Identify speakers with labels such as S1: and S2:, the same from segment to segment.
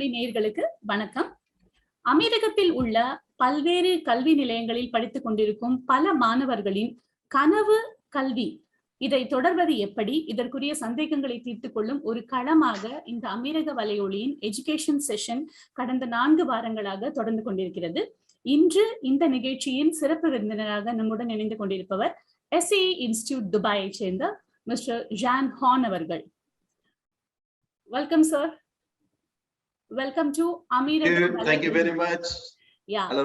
S1: வானொலி நேயர்களுக்கு வணக்கம். அமீரகத்தில் உள்ள பல்வேறு கல்வி நிலையங்களில் படித்துக் கொண்டிருக்கும் பல மாணவர்களின் கனவு கல்வி இதை தொடர்வது எப்படி, இதற்குரிய சந்தேகங்களை தீர்த்துக் கொள்ளும் ஒரு களமாக இந்த அமீரக வலையொலியின் எஜுகேஷன் செஷன் கடந்த 4 வாரங்களாக தொடர்ந்து கொண்டிருக்கிறது. இன்று இந்த நிகழ்ச்சியின் சிறப்பு விருந்தினராக நம்முடன் இணைந்து கொண்டிருப்பவர் SAE இன்ஸ்டிடியூட் துபாயை சேர்ந்த மிஸ்டர் ஜான் ஹான் அவர்கள். Welcome, sir. Welcome to Ameeragam.
S2: Thank you very much.
S1: Yeah.
S2: Hello.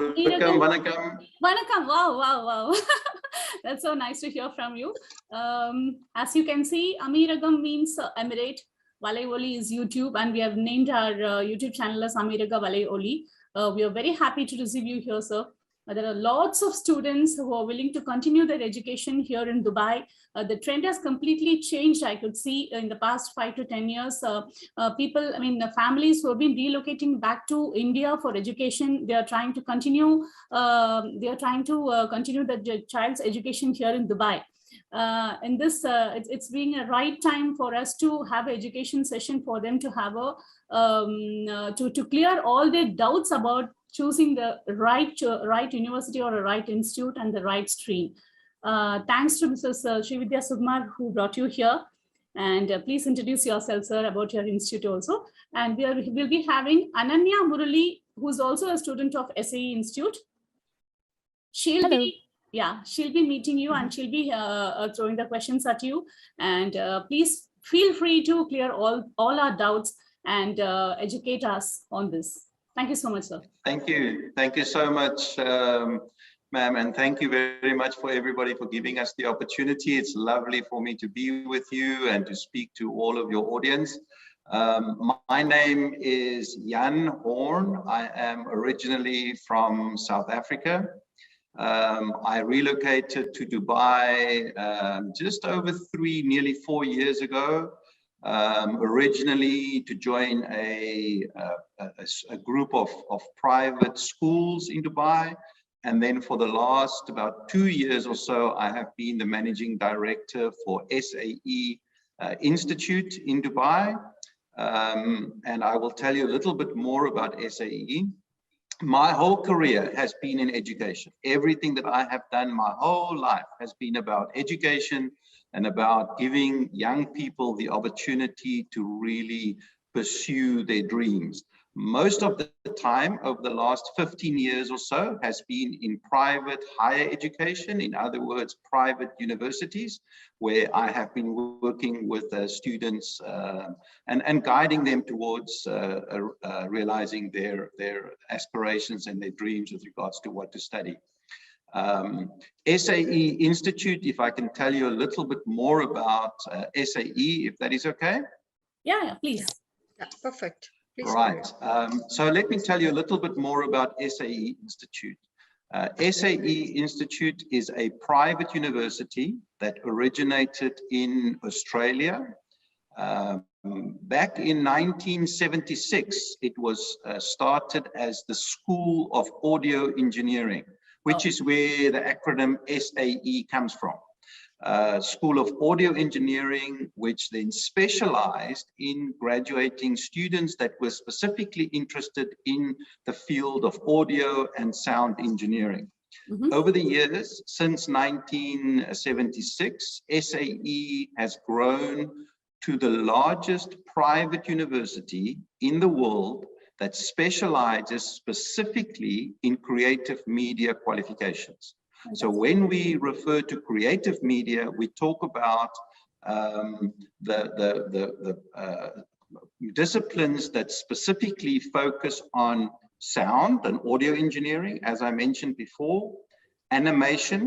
S2: Welcome.
S1: Welcome. Wow. That's so nice to hear from you. As you can see, Ameeragam means Emirate. Valayoli is YouTube, and we have named our YouTube channel as Ameeraga Valayoli. We are very happy to receive you here, sir. There are lots of students who are willing to continue their education here in Dubai. The trend has completely changed. I could see in the past 5 to 10 years, people, the families who have been relocating back to India for education, they are trying to continue. Continue the child's education here in Dubai. In this, it's being a right time for us to have an education session for them to have to clear all their doubts about choosing the right university or a right institute and the right stream. Thanks to Mrs. Srividhya Sukumar who brought you here. And please introduce yourself, sir, about your institute also. And we'll be having Ananya Murali, who's also a student of SAE Institute. She'll be meeting you, and she'll be throwing the questions at you. And please feel free to clear all our doubts and educate us on this. Thank you so much, sir.
S2: Thank you so much, ma'am, and thank you very much for everybody for giving us the opportunity. It's lovely for me to be with you and to speak to all of your audience. My name is Jan Horn. I am originally from South Africa. I relocated to Dubai just over nearly 4 years ago. Originally to join a group of private schools in Dubai, and then for the last about 2 years or so I have been the managing director for SAE Institute in Dubai, and I will tell you a little bit more about SAE. My whole career has been in education. Everything that I have done my whole life has been about education and about giving young people the opportunity to really pursue their dreams. Most of the time over the last 15 years or so has been in private higher education, in other words, private universities, where I have been working with students and guiding them towards realizing their aspirations and their dreams with regards to what to study. SAE Institute, if I can tell you a little bit more about SAE, if that is okay?
S1: Yeah, please.
S3: Yeah, perfect. Please.
S2: Right. So let me tell you a little bit more about SAE Institute. SAE Institute is a private university that originated in Australia. Back in 1976, it was started as the School of Audio Engineering, which is where the acronym SAE comes from. School of Audio Engineering, which then specialized in graduating students that were specifically interested in the field of audio and sound engineering. Over the years, since 1976, SAE has grown to the largest private university in the world that specializes specifically in creative media qualifications. So when we refer to creative media, we talk about the disciplines that specifically focus on sound and audio engineering, as I mentioned before, animation,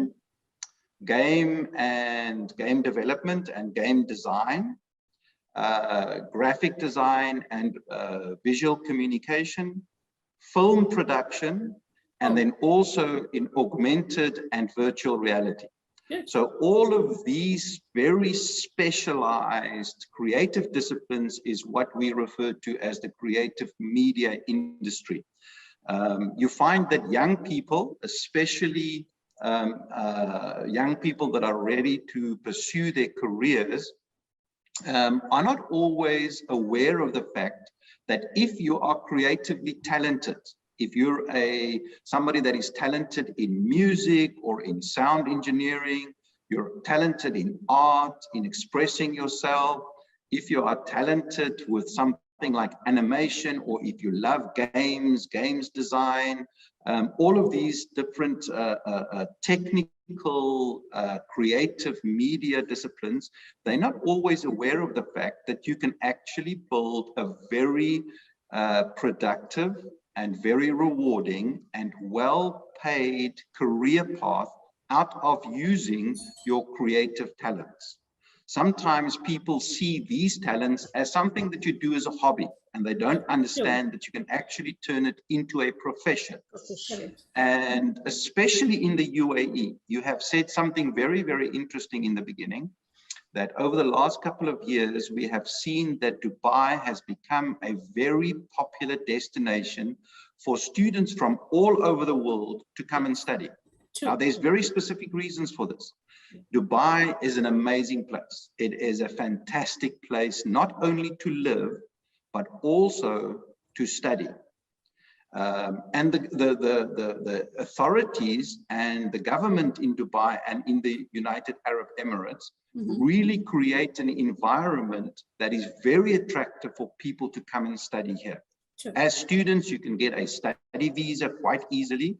S2: game development and game design, graphic design and visual communication, film production, and then also in augmented and virtual reality. So all of these very specialized creative disciplines is what we refer to as the creative media industry. You find that young people, especially young people that are ready to pursue their careers, are not always aware of the fact that if you are creatively talented, if you're somebody that is talented in music or in sound engineering, you're talented in art, in expressing yourself, if you are talented with something like animation, or if you love games design, all of these different technical, creative media disciplines, they're not always aware of the fact that you can actually build a very productive and very rewarding and well-paid career path out of using your creative talents. Sometimes people see these talents as something that you do as a hobby, and they don't understand that you can actually turn it into a profession. And especially in the UAE, you have said something very, very interesting in the beginning, that over the last couple of years, we have seen that Dubai has become a very popular destination for students from all over the world to come and study. Now, there's very specific reasons for this. Dubai is an amazing place. It is a fantastic place, not only to live, but also to study. And the authorities and the government in Dubai and in the United Arab Emirates really create an environment that is very attractive for people to come and study here. As students, you can get a study visa quite easily,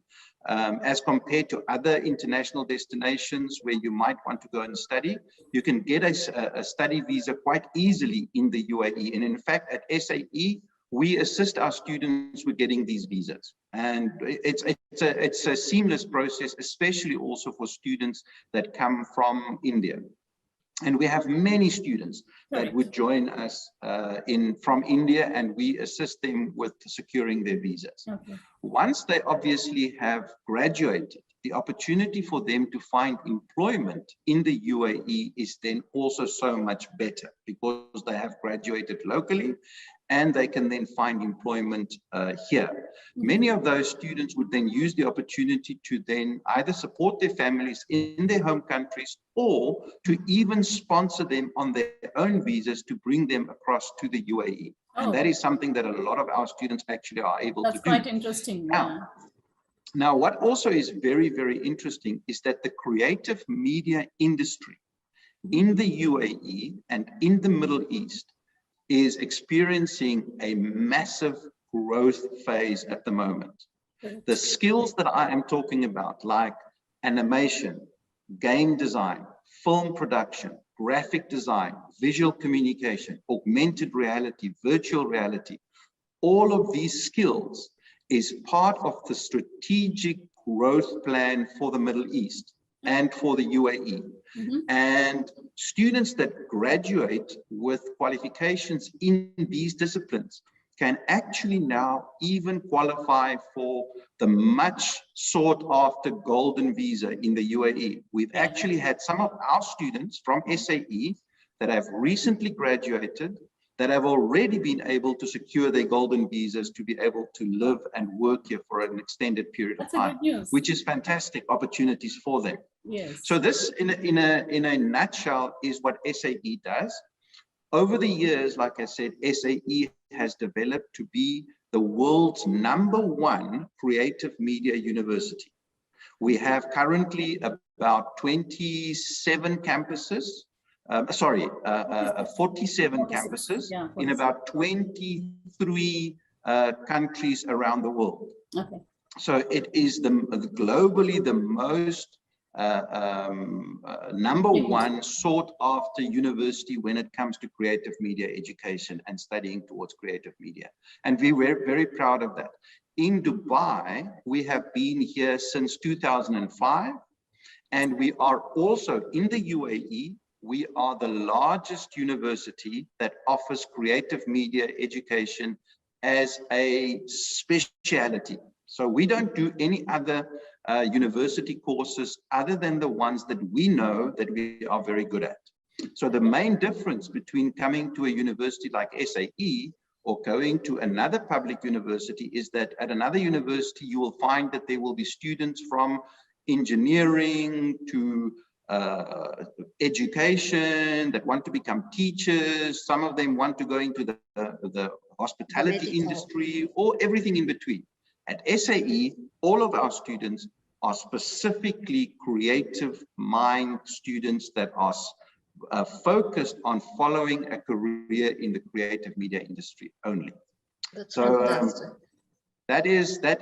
S2: as compared to other international destinations where you might want to go and study. You can get a study visa quite easily in the UAE. And in fact, at SAE, we assist our students with getting these visas. And it's a seamless process, especially also for students that come from India. And we have many students that would join us from India, and we assist them with securing their visas. Once they obviously have graduated, the opportunity for them to find employment in the UAE is then also so much better, because they have graduated locally and they can then find employment here. Many of those students would then use the opportunity to then either support their families in their home countries, or to even sponsor them on their own visas to bring them across to the UAE. And that is something that a lot of our students actually are able to do.
S1: That's quite interesting.
S2: Now, what also is very, very interesting is that the creative media industry in the UAE and in the Middle East is experiencing a massive growth phase at the moment. The skills that I am talking about, like animation, game design, film production, graphic design, visual communication, augmented reality, virtual reality, all of these skills is part of the strategic growth plan for the Middle East and for the UAE. And students that graduate with qualifications in these disciplines can actually now even qualify for the much sought after golden visa in the UAE. We've actually had some of our students from SAE that have recently graduated that have already been able to secure their golden visas to be able to live and work here for an extended period of time, which is fantastic opportunities for them. So this, in a nutshell, is what SAE does. Over the years, like I said, SAE has developed to be the world's #1 creative media university. We have currently about 27 campuses. 47 campuses in about 23 countries around the world. So it is globally the most #1 sought after university when it comes to creative media education and studying towards creative media. And we were very proud of that. In Dubai, we have been here since 2005, and we are also in the UAE. We are the largest university that offers creative media education as a specialty. So we don't do any other university courses other than the ones that we know that we are very good at. So the main difference between coming to a university like SAE or going to another public university is that at another university, you will find that there will be students from engineering to education, that want to become teachers. Some of them want to go into the hospitality industry, or everything in between. At SAE, all of our students are specifically creative mind students that are focused on following a career in the creative media industry only.
S3: That's
S2: so
S3: fantastic.
S2: that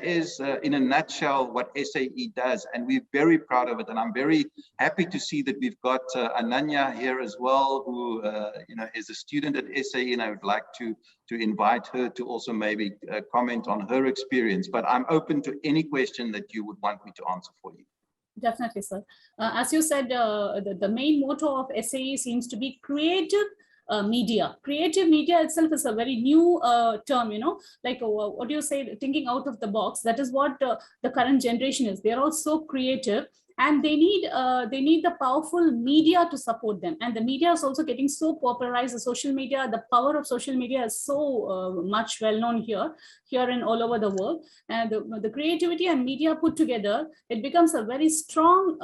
S2: is in a nutshell what SAE does, and we're very proud of it. And I'm very happy to see that we've got Ananya here as well, who is a student at SAE, and I would like to invite her to also maybe comment on her experience. But I'm open to any question that you would want me to answer for you.
S1: Definitely, sir. As you said, the main motto of SAE seems to be creative media. Creative media itself is a very new term, like what do you say, thinking out of the box. That is what the current generation is. They're all so creative, and they need the powerful media to support them. And the media is also getting so popularized. The social media, the power of social media is so much well known here and all over the world. And the creativity and media put together, it becomes a very strong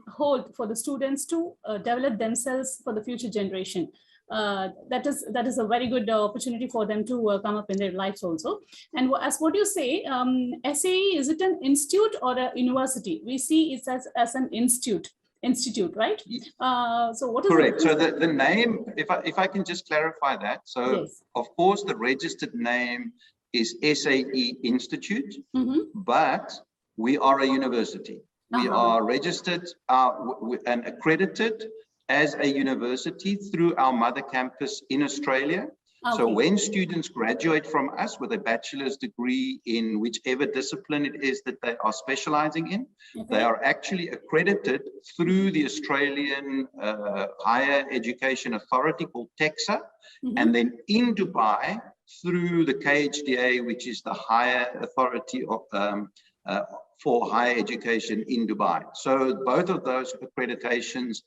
S1: hold for the students to develop themselves for the future generation. That is a very good opportunity for them to come up in their lives also. And as what you say, SAE, is it an institute or a university? We see it as an institute, right? So what is
S2: correct? So the name, if I can just clarify that. So yes. Of course, the registered name is SAE Institute, but we are a university. We are registered and accredited as a university through our mother campus in Australia. Okay. So when students graduate from us with a bachelor's degree in whichever discipline it is that they are specializing in, they are actually accredited through the Australian Higher Education Authority called TEXA, and then in Dubai through the KHDA, which is the higher authority of for higher education in Dubai. So both of those accreditations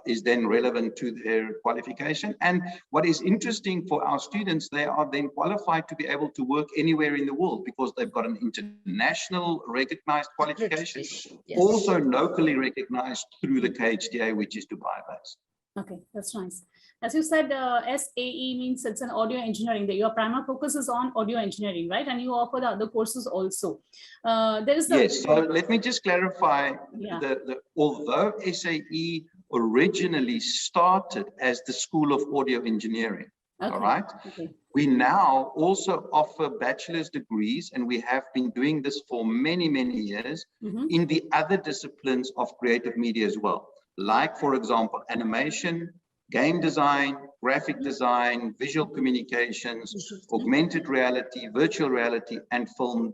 S2: is then relevant to their qualification. And what is interesting for our students, they are then qualified to be able to work anywhere in the world because they've got an international recognized qualification, yes. Also locally recognized through the KHDA, which is Dubai based.
S1: Okay, that's nice. As you said, SAE means it's an audio engineering. Your primary focus is on audio engineering, right? And you offer the other courses also. There is
S2: yes. So let me just clarify. Yeah. Although SAE originally started as the School of Audio Engineering, all right. Okay. We now also offer bachelor's degrees, and we have been doing this for many, many years in the other disciplines of creative media as well. Like, for example, animation, game design, graphic design, visual communications, augmented reality, virtual reality, and film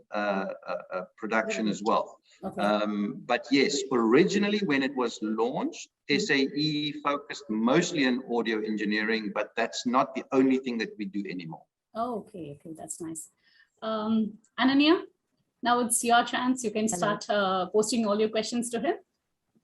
S2: production as well. Okay. But yes, originally when it was launched, SAE focused mostly on audio engineering, but that's not the only thing that we do anymore.
S1: Oh, okay, that's nice. Ananya, now it's your chance. You can start posting all your questions to him.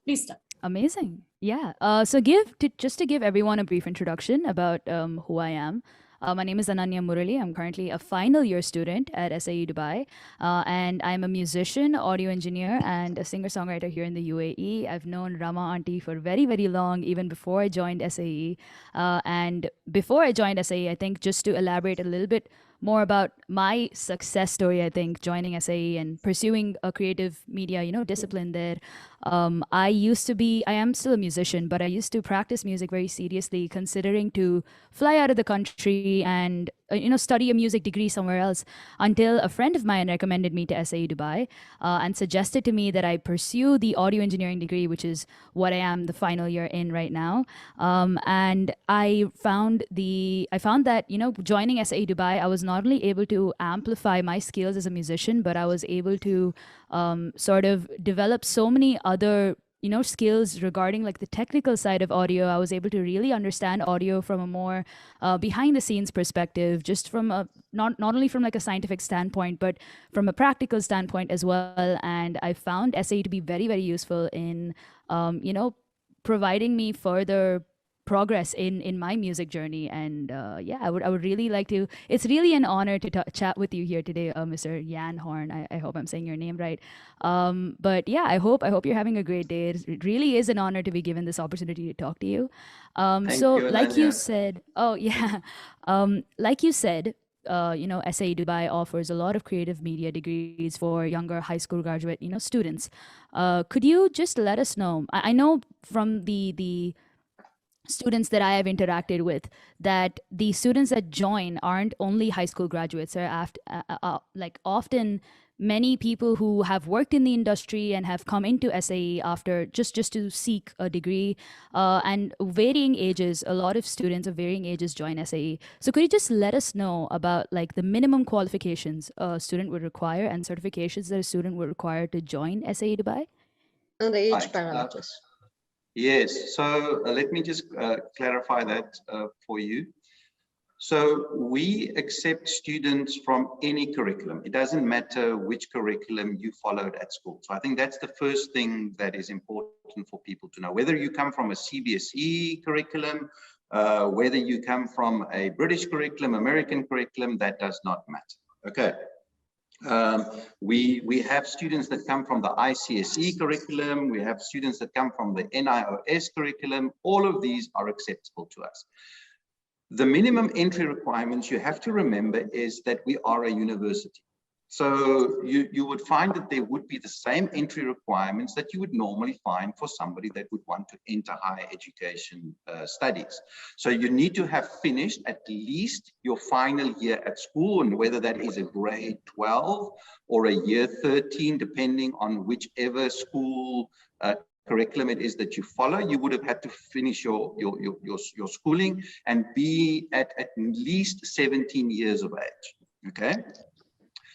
S1: Please start.
S4: Amazing. Yeah. So just to give everyone a brief introduction about who I am. My name is Ananya Murali. I'm currently a final year student at SAE Dubai. And I'm a musician, audio engineer, and a singer-songwriter here in the UAE. I've known Rama Auntie for very, very long, even before I joined SAE. And before I joined SAE, I think just to elaborate a little bit more about my success story, I think, joining SAE and pursuing a creative media, discipline there. I am still a musician, but I used to practice music very seriously, considering to fly out of the country and, study a music degree somewhere else, until a friend of mine recommended me to SAE Dubai and suggested to me that I pursue the audio engineering degree, which is what I am the final year in right now. And I found that, joining SAE Dubai, I was not only able to amplify my skills as a musician, but I was able to sort of develop so many other skills regarding like the technical side of audio. I was able to really understand audio from a more behind the scenes perspective, just from a not only from like a scientific standpoint, but from a practical standpoint as well. And I found SAE to be very, very useful in providing me further progress in my music journey. And yeah, I would really like to. It's really an honor to chat with you here today, Mr. Jan Horn. I hope I'm saying your name right. But yeah, I hope you're having a great day. It really is an honor to be given this opportunity to talk to you.
S2: Thank
S4: So
S2: you,
S4: like you
S2: Ananya.
S4: said, oh yeah, like you said, you know, SAE Dubai offers a lot of creative media degrees for younger high school graduate, you know, students. Could you just let us know? I know from the students that I have interacted with that the students that join aren't only high school graduates. They're like often many people who have worked in the industry and have come into SAE after just to seek a degree, and varying ages. A lot of students of varying ages join SAE. So could you just let us know about like the minimum qualifications a student would require and certifications that a student would require to join SAE Dubai?
S3: And the age
S2: Right.
S3: parameters.
S2: Yes, so let me just clarify that for you. So we accept students from any curriculum. It doesn't matter which curriculum you followed at school. So I think that's the first thing that is important for people to know. Whether you come from a CBSE curriculum, whether you come from a British curriculum, American curriculum, that does not matter. Okay. We have students that come from the ICSE curriculum. We have students that come from the NIOS curriculum. All of these are acceptable to us. The minimum entry requirements you have to remember is that we are a university. So you would find that there would be the same entry requirements that you would normally find for somebody that would want to enter higher education studies. So you need to have finished at least your final year at school, and whether that is a grade 12 or a year 13, depending on whichever school curriculum it is that you follow, you would have had to finish your schooling and be at least 17 years of age. Okay.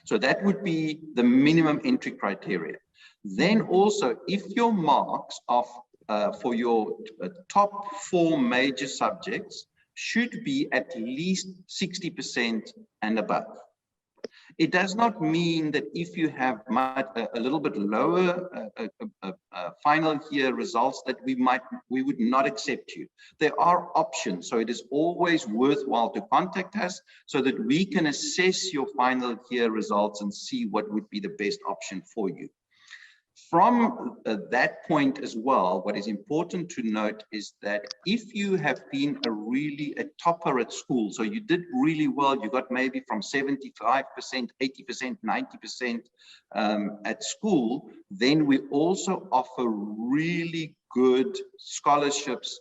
S2: So that would be the minimum entry criteria. Then also, if your marks are for your top 4 major subjects should be at least 60% and above. It does not mean that if you have a little bit lower final year results that we would not accept you. There are options, so it is always worthwhile to contact us so that we can assess your final year results and see what would be the best option for you. From that point as well, what is important to note is that if you have been a topper at school, so you did really well, you got maybe from 75%, 80%, 90% at school, then we also offer really good scholarships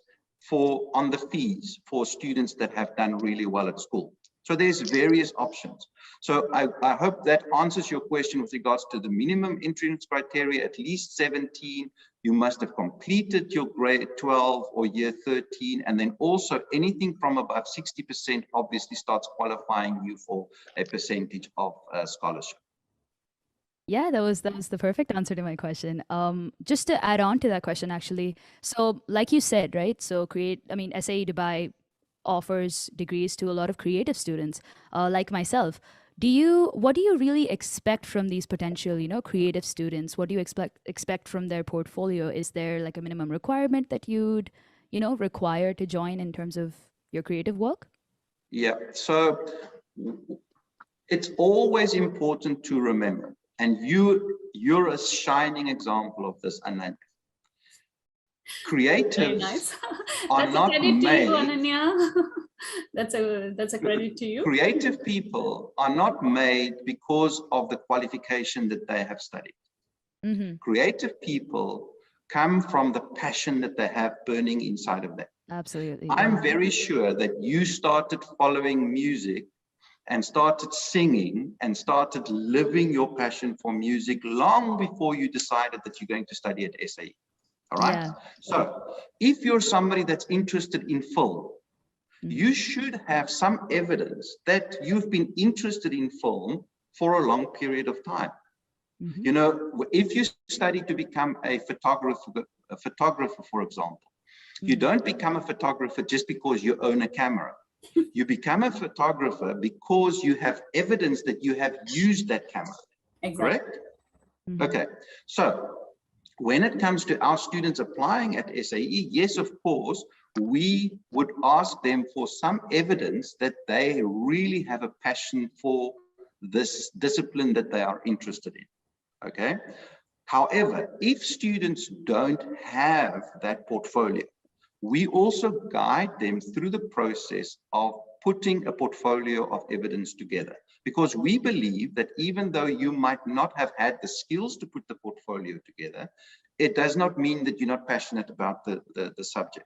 S2: on the fees for students that have done really well at school. So there's various options. So I hope that answers your question with regards to the minimum entrance criteria, at least 17. You must have completed your grade 12 or year 13. And then also anything from above 60% obviously starts qualifying you for a percentage of scholarship.
S4: Yeah, that was the perfect answer to my question. Just to add on to that question, actually. So like you said, right? So SAE Dubai offers degrees to a lot of creative students, like myself. What do you really expect from these potential, creative students? What do you expect from their portfolio? Is there like a minimum requirement that you'd, require to join in terms of your creative work?
S2: Yeah, so it's always important to remember, and you're a shining example of this, Ananya. Creatives are not made.
S1: That's a credit to you.
S2: Creative people are not made because of the qualification that they have studied. Mm-hmm. Creative people come from the passion that they have burning inside of them.
S4: Absolutely.
S2: I'm very sure that you started following music and started singing and started living your passion for music long before you decided that you're going to study at SAE. All right. Yeah. So if you're somebody that's interested in film, you should have some evidence that you've been interested in film for a long period of time. Mm-hmm. If you study to become a photographer, for example, you don't become a photographer just because you own a camera. You become a photographer because you have evidence that you have used that camera.
S1: Exactly.
S2: Correct? Mm-hmm. Okay. So When it comes to our students applying at SAE, yes, of course, we would ask them for some evidence that they really have a passion for this discipline that they are interested in, okay? However, if students don't have that portfolio, we also guide them through the process of putting a portfolio of evidence together, because we believe that even though you might not have had the skills to put the portfolio together, it does not mean that you're not passionate about the subject.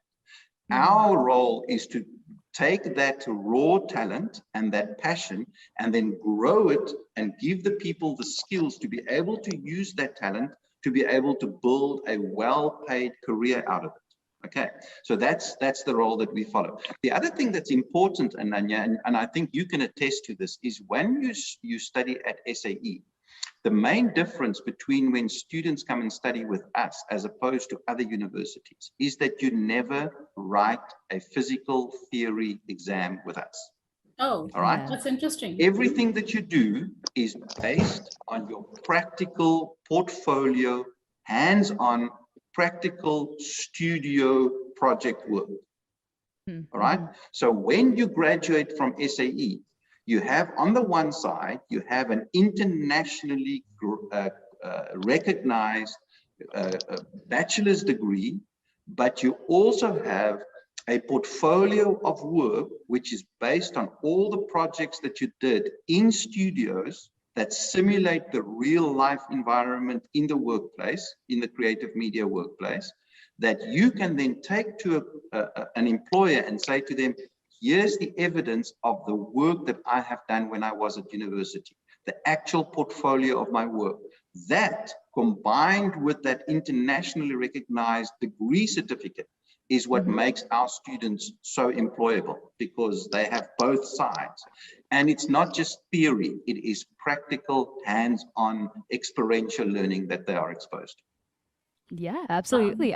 S2: Our role is to take that raw talent and that passion and then grow it and give the people the skills to be able to use that talent to be able to build a well-paid career out of it. Okay, so that's the role that we follow. The other thing that's important, Ananya, and I think you can attest to this, is when you study at SAE, the main difference between when students come and study with us as opposed to other universities is that you never write a physical theory exam with us.
S1: Oh,
S2: all right.
S1: That's interesting.
S2: Everything that you do is based on your practical portfolio, hands-on practical studio project work. All right. So when you graduate from SAE, you have on the one side, you have an internationally recognized bachelor's degree, but you also have a portfolio of work which is based on all the projects that you did in studios that simulate the real life environment in the workplace, in the creative media workplace, that you can then take to an employer and say to them, here's the evidence of the work that I have done when I was at university, the actual portfolio of my work. That, combined with that internationally recognized degree certificate, is what makes our students so employable, because they have both sides. And it's not just theory, it is practical, hands-on, experiential learning that they are exposed to.
S4: Yeah, absolutely.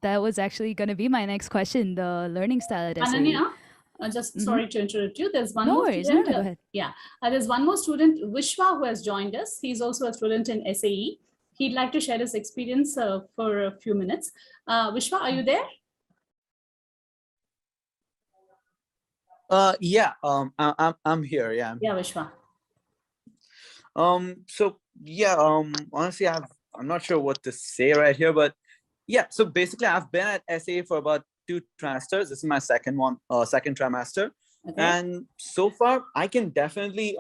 S4: That was actually going to be my next question, the learning style at SAE.
S1: Ananya, just sorry to interrupt you. There's one
S4: No
S1: more
S4: worries.
S1: student.
S4: No, go ahead.
S1: Yeah, there's one more student, Vishwa, who has joined us. He's also a student in SAE. He'd like to share his experience for a few minutes. Vishwa, are you there?
S5: Yeah, I'm here. Yeah.
S1: Yeah, Vishwa.
S5: So yeah, honestly, I'm not sure what to say right here, but yeah. So basically, I've been at SAE for about 2 trimesters. This is my second trimester,
S1: Okay.
S5: and so far, I can definitely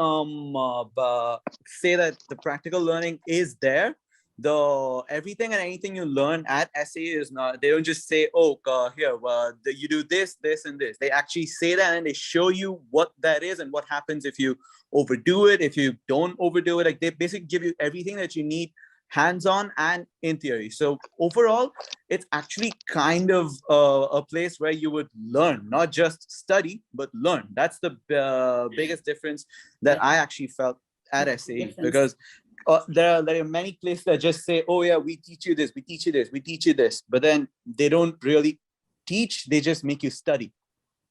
S5: say that the practical learning is there. Everything and anything you learn at SAE is not, they don't just say, oh, here, you do this, this, and this. They actually say that and they show you what that is and what happens if you overdo it, if you don't overdo it. Like, they basically give you everything that you need, hands-on and in theory. So overall, it's actually kind of a place where you would learn, not just study, but learn. That's the biggest difference that I actually felt at SAE, because there are many places that just say, oh yeah, we teach you this, we teach you this, we teach you this, but then they don't really teach, they just make you study.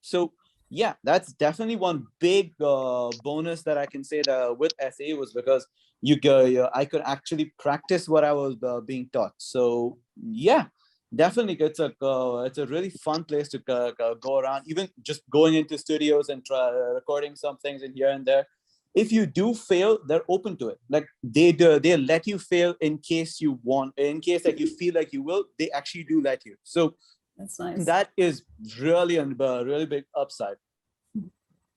S5: So yeah, that's definitely one big bonus that I can say that with SAE was because I could actually practice what I was being taught. So yeah, definitely it's a really fun place to go around, even just going into studios and try recording some things in here and there. If you do fail, they're open to it. Like, they let you fail in case you want, in case that you feel like you will, they actually do let you. So
S1: that's nice.
S5: That is really a really big upside.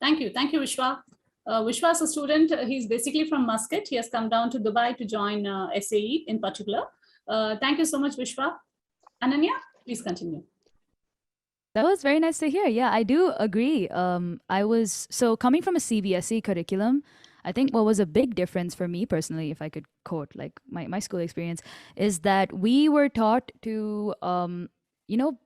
S1: Thank you, Vishwa. Vishwa is a student. He's basically from Muscat. He has come down to Dubai to join SAE in particular. Thank you so much, Vishwa. Ananya, please continue.
S4: That was very nice to hear. Yeah, I do agree. So coming from a CBSE curriculum, I think what was a big difference for me personally, if I could quote like my school experience, is that we were taught to,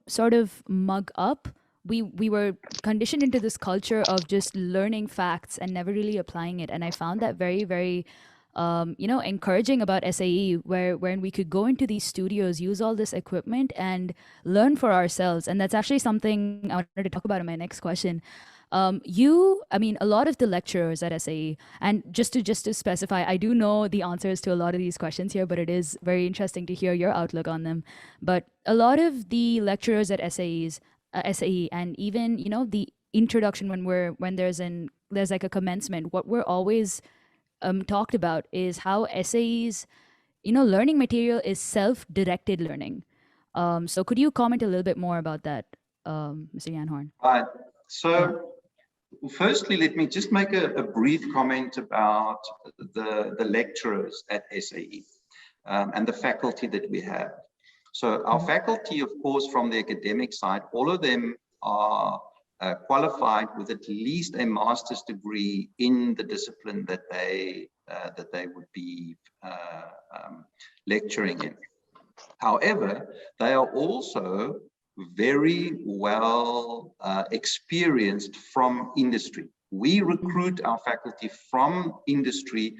S4: sort of mug up. We were conditioned into this culture of just learning facts and never really applying it. And I found that very, very encouraging about SAE, wherein we could go into these studios, use all this equipment and learn for ourselves. And that's actually something I wanted to talk about in my next question. a lot of the lecturers at SAE, and just to specify, I do know the answers to a lot of these questions here, but it is very interesting to hear your outlook on them. But a lot of the lecturers at SAE, and even the introduction when there's like a commencement, what we're always talked about is how SAE's learning material is self-directed learning. So could you comment a little bit more about that, Mr. Yanhorn?
S2: Right. So firstly, let me just make a brief comment about the lecturers at SAE and the faculty that we have. So our faculty, of course, from the academic side, all of them are qualified with at least a master's degree in the discipline that they would be lecturing in. However, they are also very well experienced from industry. We recruit our faculty from industry,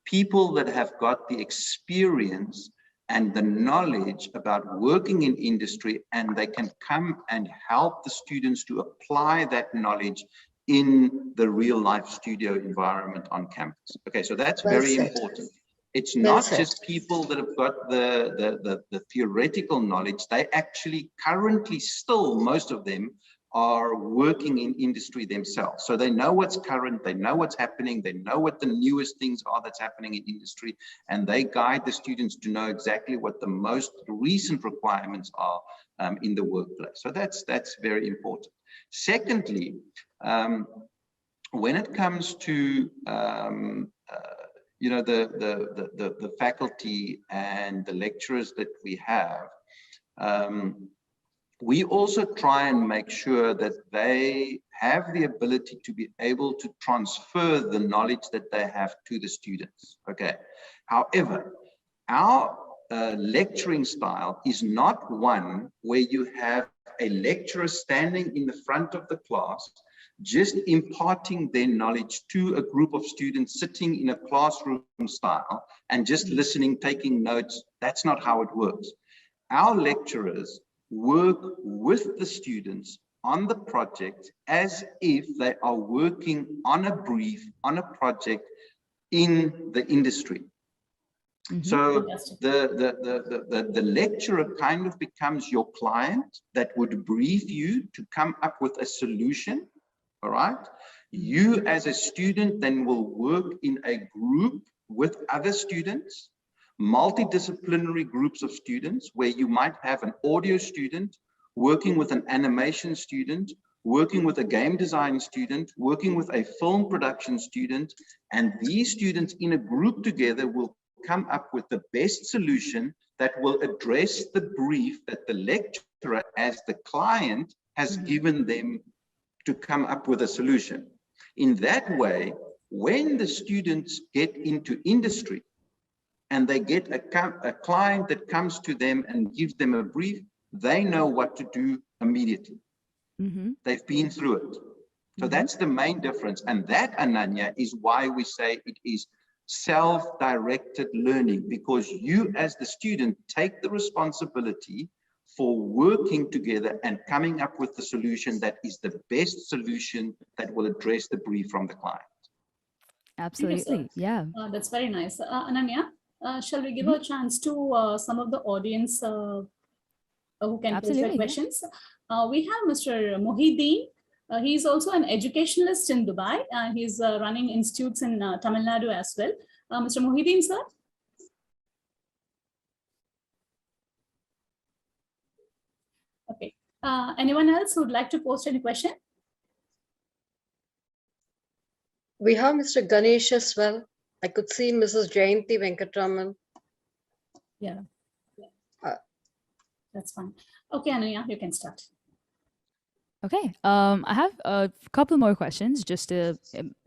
S2: people that have got the experience and the knowledge about working in industry, and they can come and help the students to apply that knowledge in the real life studio environment on campus. Okay, so that's very important. It's not just people that have got the theoretical knowledge. They actually currently still, most of them are working in industry themselves. So they know what's current, they know what's happening, they know what the newest things are that's happening in industry, and they guide the students to know exactly what the most recent requirements are in the workplace. So that's very important. Secondly, when it comes to the faculty and the lecturers that we have, we also try and make sure that they have the ability to be able to transfer the knowledge that they have to the students. Okay. However, our lecturing style is not one where you have a lecturer standing in the front of the class just imparting their knowledge to a group of students sitting in a classroom style and just listening, taking notes. That's not how it works. Our lecturers work with the students on the project as if they are working on a brief, on a project in the industry. Mm-hmm. So the lecturer kind of becomes your client that would brief you to come up with a solution. All right. You as a student then will work in a group with other students, multidisciplinary groups of students, where you might have an audio student working with an animation student, working with a game design student, working with a film production student, and these students in a group together will come up with the best solution that will address the brief that the lecturer as the client has given them to come up with a solution. In that way, when the students get into industry and they get a client that comes to them and gives them a brief, they know what to do immediately. Mm-hmm. They've been through it. So that's the main difference. And that, Ananya, is why we say it is self-directed learning, because you as the student take the responsibility for working together and coming up with the solution that is the best solution that will address the brief from the client.
S4: Absolutely, yeah.
S1: That's very nice. Ananya, shall we give a chance to some of the audience who can pose their questions? We have Mr. Mohideen. He's also an educationalist in Dubai. He's running institutes in Tamil Nadu as well. Mr. Mohideen, sir. Okay. Anyone else who would like to post any question?
S3: We have Mr. Ganesh as well. I could see Mrs. Jayanti Venkatraman.
S1: Yeah. That's fine. Okay, Ananya, you can start.
S4: Okay, I have a couple more questions just to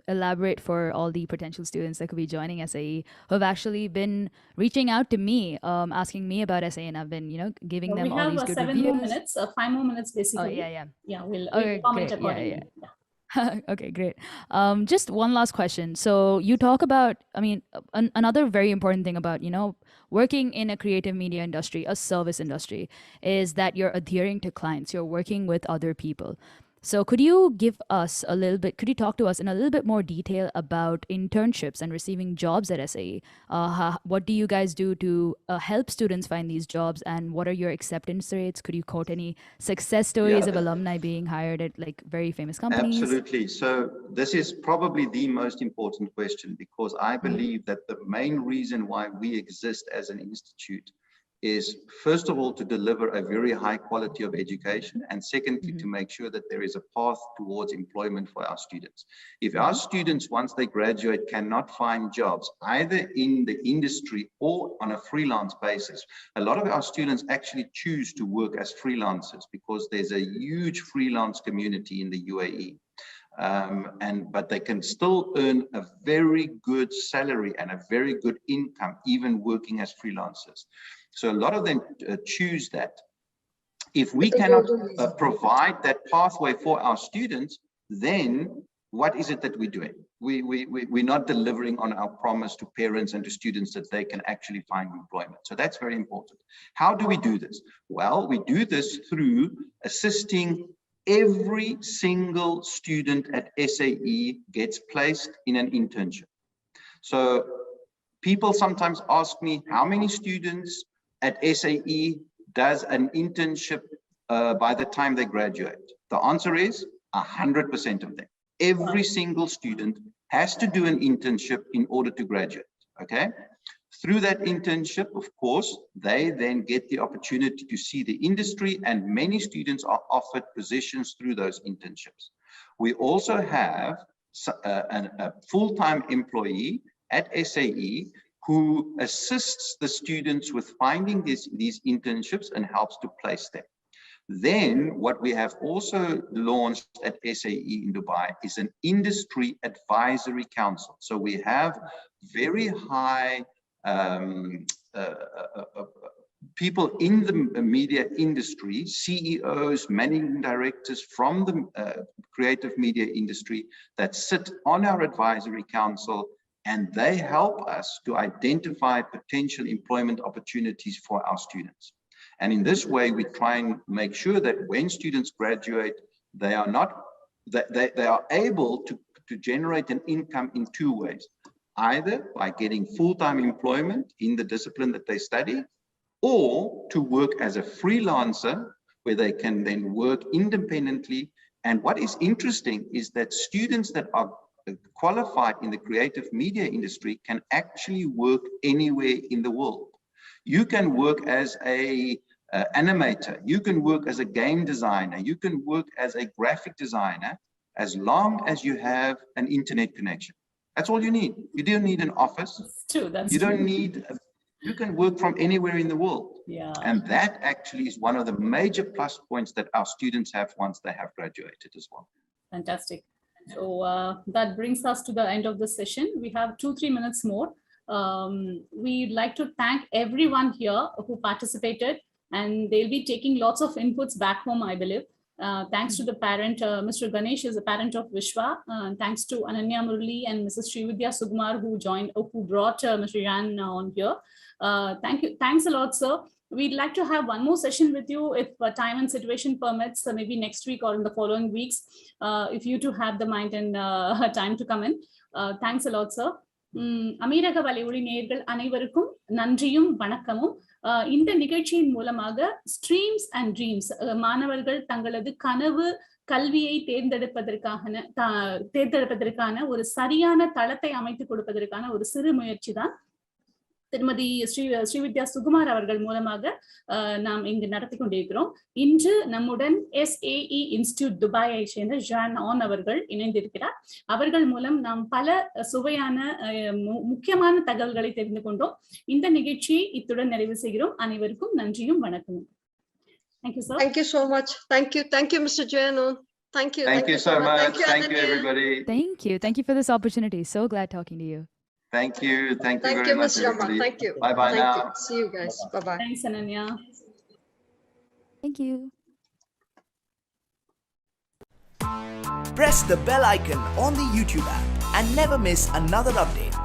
S4: elaborate for all the potential students that could be joining SAE who have actually been reaching out to me, asking me about SAE, and I've been, giving them all these good reviews.
S1: We have 7 more minutes, 5 more minutes basically.
S4: Oh, yeah.
S1: Yeah, we'll comment accordingly. Yeah.
S4: Okay, great. Just one last question. So you talk about, another very important thing about, working in a creative media industry, a service industry, is that you're adhering to clients, you're working with other people. So could you could you talk to us in a little bit more detail about internships and receiving jobs at SAE? What do you guys do to help students find these jobs, and what are your acceptance rates? Could you quote any success stories of alumni being hired at like very famous companies?
S2: Absolutely. So this is probably the most important question, because I believe that the main reason why we exist as an institute is, first of all, to deliver a very high quality of education, and secondly, to make sure that there is a path towards employment for our students. If our students, once they graduate, cannot find jobs, either in the industry or on a freelance basis, a lot of our students actually choose to work as freelancers because there's a huge freelance community in the UAE. But they can still earn a very good salary and a very good income, even working as freelancers. So a lot of them choose that. If we cannot provide that pathway for our students, then what is it that we're doing? We're not delivering on our promise to parents and to students that they can actually find employment. So that's very important. How do we do this? Well, we do this through assisting every single student at SAE gets placed in an internship. So people sometimes ask me, how many students at SAE does an internship by the time they graduate? The answer is 100% of them. Every single student has to do an internship in order to graduate, okay? Through that internship, of course, they then get the opportunity to see the industry, and many students are offered positions through those internships. We also have a full-time employee at SAE who assists the students with finding these internships and helps to place them. Then what we have also launched at SAE in Dubai is an industry advisory council. So we have very high people in the media industry, CEOs, managing directors from the creative media industry that sit on our advisory council, and they help us to identify potential employment opportunities for our students. And in this way, we try and make sure that when students graduate, they are able to generate an income in two ways, either by getting full-time employment in the discipline that they study, or to work as a freelancer where they can then work independently. And what is interesting is that students that are qualified in the creative media industry can actually work anywhere in the world. You can work as a animator, you can work as a game designer, you can work as a graphic designer, as long as you have an internet connection. That's all you need. You don't need an office.
S1: That's true. That's
S2: you
S1: true.
S2: don't need, you can work from anywhere in the world.
S1: Yeah.
S2: And that actually is one of the major plus points that our students have once they have graduated as well.
S1: Fantastic. So that brings us to the end of the session. We have 2-3 minutes more. We'd like to thank everyone here who participated, and they'll be taking lots of inputs back home, I believe. Thanks to the parent, Mr. Ganesh is a parent of Vishwa. Thanks to Ananya Murali and Mrs. Srividhya Sukumar who brought Mr. Jan on here. Thank you. Thanks a lot, sir. We'd like to have one more session with you if time and situation permits, maybe next week or in the following weeks, if you two have the mind and time to come in. Thanks a lot, sir. அமீரக வலையொலி நேயர்கள் அனைவருக்கும் நன்றியும் வணக்கமும். இந்த நிகழ்ச்சியின் மூலமாக streams and dreams, மாணவர்கள் தங்களது கனவு கல்வியை தேர்ந்தெடுப்பதற்கான ஒரு சரியான தளத்தை அமைத்து கொடுப்பதற்கான ஒரு சிறு முயற்சி தான் திருமதி ஸ்ரீவித்யா சுகுமார் அவர்கள் மூலமாக நாம் இங்கு நடத்தி கொண்டிருக்கிறோம். இன்று நம்முடன் SAE இன்ஸ்டிடியூட் துபாயை சேர்ந்த ஜான் ஆன் அவர்கள் இணைந்திருக்கிறார். அவர்கள் மூலம் நாம் பல சுவையான முக்கியமான தகவல்களை தெரிந்து கொண்டோம். இந்த நிகழ்ச்சியை இத்துடன் நிறைவு செய்கிறோம். அனைவருக்கும் நன்றியும் வணக்கமும். Thank you, sir.
S3: Thank you so much. Thank you, Mr. Janon. Thank you.
S2: Thank you so much. Thank you, everybody.
S4: Thank you for this opportunity. So glad talking to you.
S2: Thank you very much, everybody.
S3: Thank you.
S2: Bye now.
S3: See you guys. Bye.
S1: Thanks, Ananya.
S4: Thank you.
S6: Press the bell icon on the YouTube app and never miss another update.